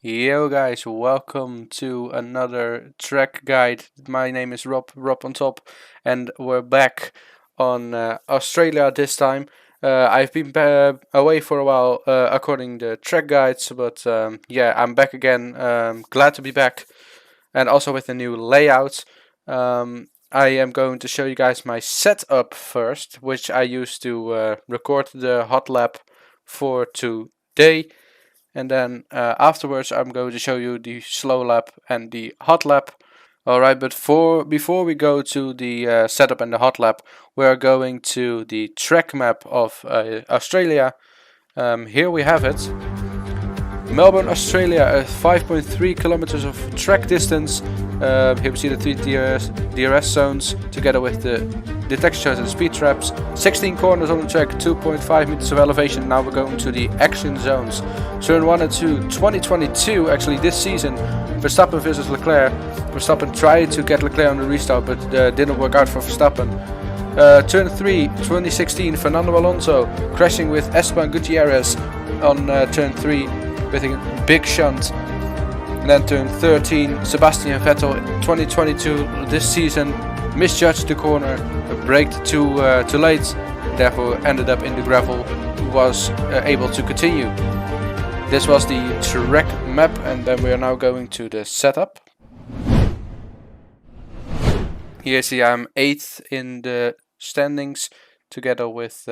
Yo guys, welcome to another track guide. My name is Rob on top, and we're back on Australia this time. I've been away for a while according to track guides, but yeah, I'm back again. Glad to be back, and also with a new layout. I am going to show you guys my setup first, which I used to record the hot lap for today. And then afterwards I'm going to show you the slow lap and the hot lap. Alright, but before we go to the setup and the hot lap, we're going to the track map of Australia. Here we have it. Melbourne, Australia, 5.3 kilometers of track distance. Here we see the 3 DRS zones together with the detection shows and speed traps. 16 corners on the track, 2.5 meters of elevation. Now we're going to the action zones. Turn 1 and 2, 2022, actually this season. Verstappen versus Leclerc. Verstappen tried to get Leclerc on the restart, but didn't work out for Verstappen. Turn 3, 2016, Fernando Alonso crashing with Esteban Gutierrez on turn 3 with a big shunt. And then turn 13, Sebastian Vettel 2022 this season misjudged the corner, braked too late, therefore ended up in the gravel, was able to continue. This was the track map, and then we are now going to the setup. Here see I'm 8th in the standings together with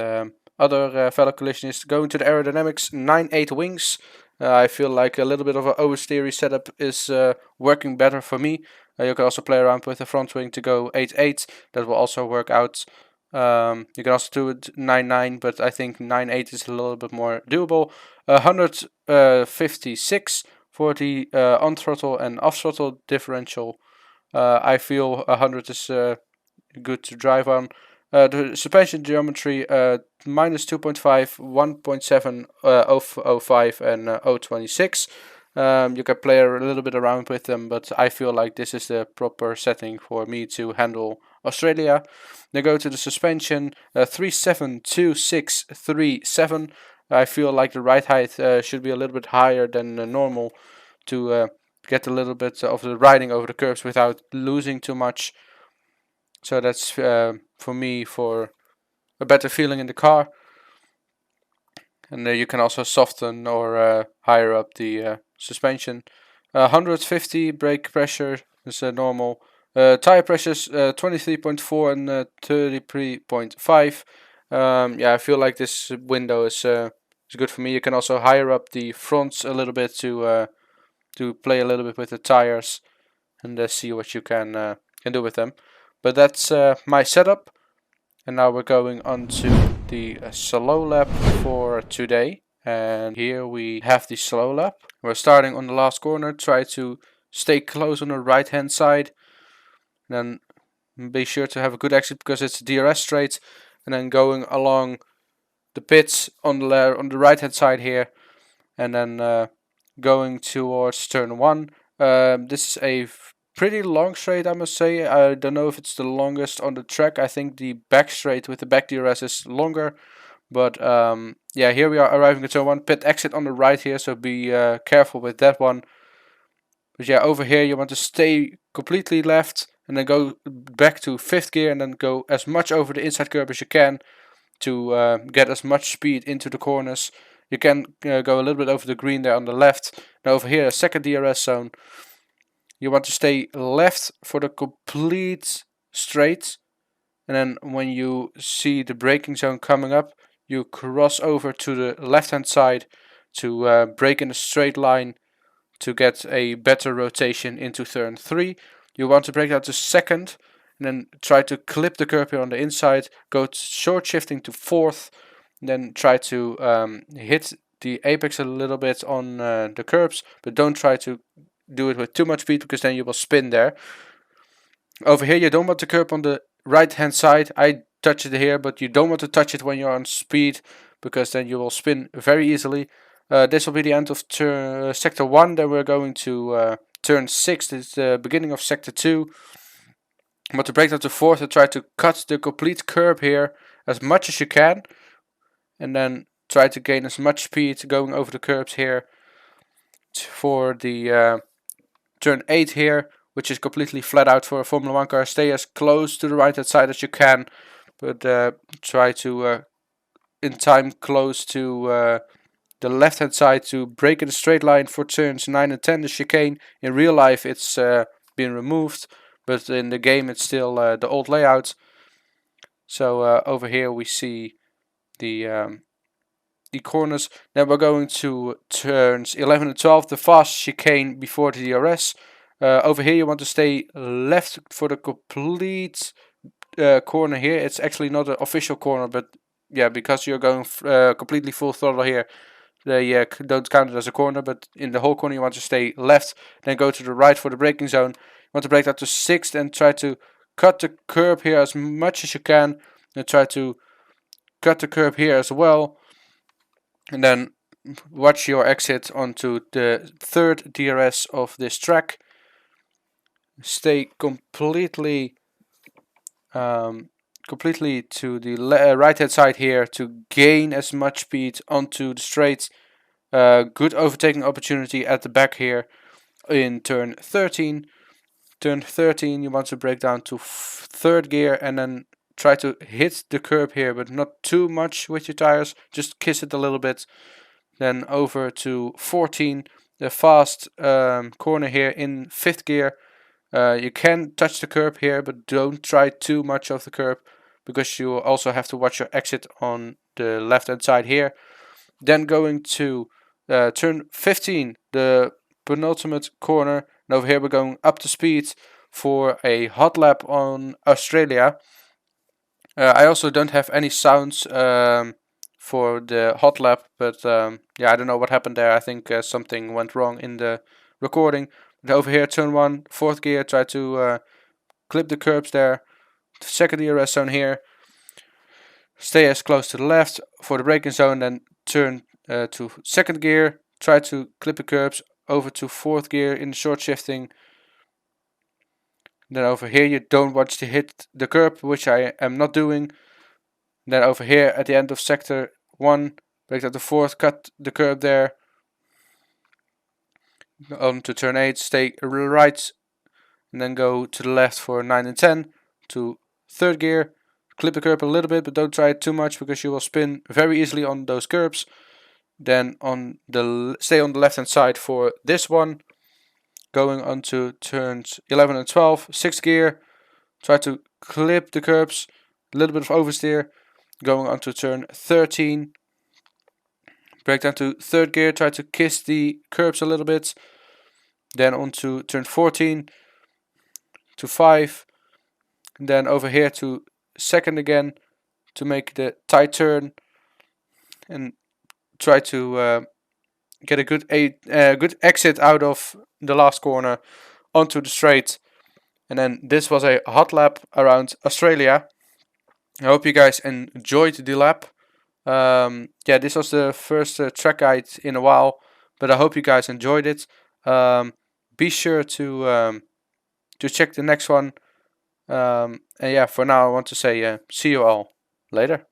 other fellow collisionists. Going to the aerodynamics, 9.8 wings. I feel like a little bit of an oversteery setup is working better for me. You can also play around with the front wing to go 8.8. That will also work out. You can also do it 9.9, but I think 9.8 is a little bit more doable. 156 for the on throttle and off throttle differential. I feel 100 is good to drive on. The suspension geometry, minus 2.5, 1.7, 0.05 and 0.26. You can play a little bit around with them, but I feel like this is the proper setting for me to handle Australia. Then go to the suspension, 3.72637. I feel like the ride height should be a little bit higher than normal to get a little bit of the riding over the curves without losing too much. So that's for me for a better feeling in the car. And you can also soften or higher up the suspension. 150 brake pressure is normal. Tire pressures 23.4 and 33.5. Yeah, I feel like this window is good for me. You can also higher up the fronts a little bit to play a little bit with the tires and see what you can do with them. But that's my setup, and now we're going on to the slow lap for today. And here we have the slow lap. We're starting on the last corner. Try to stay close on the right hand side, and then be sure to have a good exit because it's DRS straight, and then going along the pits on the right hand side here, and then going towards turn 1. This is a pretty long straight, I must say. I don't know if it's the longest on the track. I think the back straight with the back DRS is longer. But yeah, here we are arriving at turn 1. Pit exit on the right here, so be careful with that one. But yeah, over here you want to stay completely left and then go back to 5th gear and then go as much over the inside curb as you can to get as much speed into the corners. You can go a little bit over the green there on the left. Now over here, a second DRS zone. You want to stay left for the complete straight, and then when you see the braking zone coming up, you cross over to the left hand side to brake in a straight line to get a better rotation into turn 3. You want to brake out to 2nd, and then try to clip the curb here on the inside, go short shifting to 4th, and then try to hit the apex a little bit on the curbs, but don't try to do it with too much speed because then you will spin there. Over here you don't want the curb on the right hand side. I touch it here, but you don't want to touch it when you're on speed because then you will spin very easily. This will be the end of sector 1. Then we're going to turn 6. It's the beginning of sector 2. I want to brake down to 4th and try to cut the complete curb here as much as you can, and then try to gain as much speed going over the curbs here for the turn 8 here, which is completely flat out for a Formula 1 car. Stay as close to the right hand side as you can, but try to in time close to the left hand side to brake in a straight line for turns 9 and 10. The chicane, in real life it's been removed, but in the game it's still the old layout. So over here we see the corners. Then we're going to turns 11 and 12, the fast chicane before the DRS. Over here you want to stay left for the complete corner here. It's actually not an official corner, but yeah, because you're going completely full throttle here, they don't count it as a corner, but in the whole corner you want to stay left, then go to the right for the braking zone. You want to brake that to 6th and try to cut the curb here as much as you can, and try to cut the curb here as well, and then watch your exit onto the 3rd DRS of this track. Stay completely to the right hand side here to gain as much speed onto the straight. Good overtaking opportunity at the back here in turn 13. Turn 13 you want to brake down to 3rd gear and then try to hit the curb here, but not too much with your tires, just kiss it a little bit. Then over to 14, the fast corner here in 5th gear. You can touch the curb here, but don't try too much of the curb, because you also have to watch your exit on the left hand side here. Then going to turn 15, the penultimate corner, and over here we're going up to speed for a hot lap on Australia. I also don't have any sounds for the hot lap, but yeah, I don't know what happened there. I think something went wrong in the recording. But over here, turn 1, 4th gear, try to clip the curbs there. 2nd DRS zone here. Stay as close to the left for the braking zone, then turn to 2nd gear, try to clip the curbs, over to 4th gear in the short shifting. Then over here you don't want to hit the curb, which I am not doing. Then over here at the end of sector 1, brake down to 4th, cut the curb there. On to turn 8, stay right, and then go to the left for 9 and 10 to 3rd gear. Clip the curb a little bit, but don't try it too much because you will spin very easily on those curbs. Then stay on the left hand side for this one. Going on to turns 11 and 12, 6th gear. Try to clip the curbs, a little bit of oversteer. Going on to turn 13. Brake down to 3rd gear, try to kiss the curbs a little bit. Then on to turn 14 to 5. And then over here to 2nd again to make the tight turn. And try to get a good exit out of the last corner onto the straight. And then this was a hot lap around Australia. I hope you guys enjoyed the lap. Yeah, this was the first track guide in a while, but I hope you guys enjoyed it. Be sure to check the next one. And yeah, for now I want to say see you all later.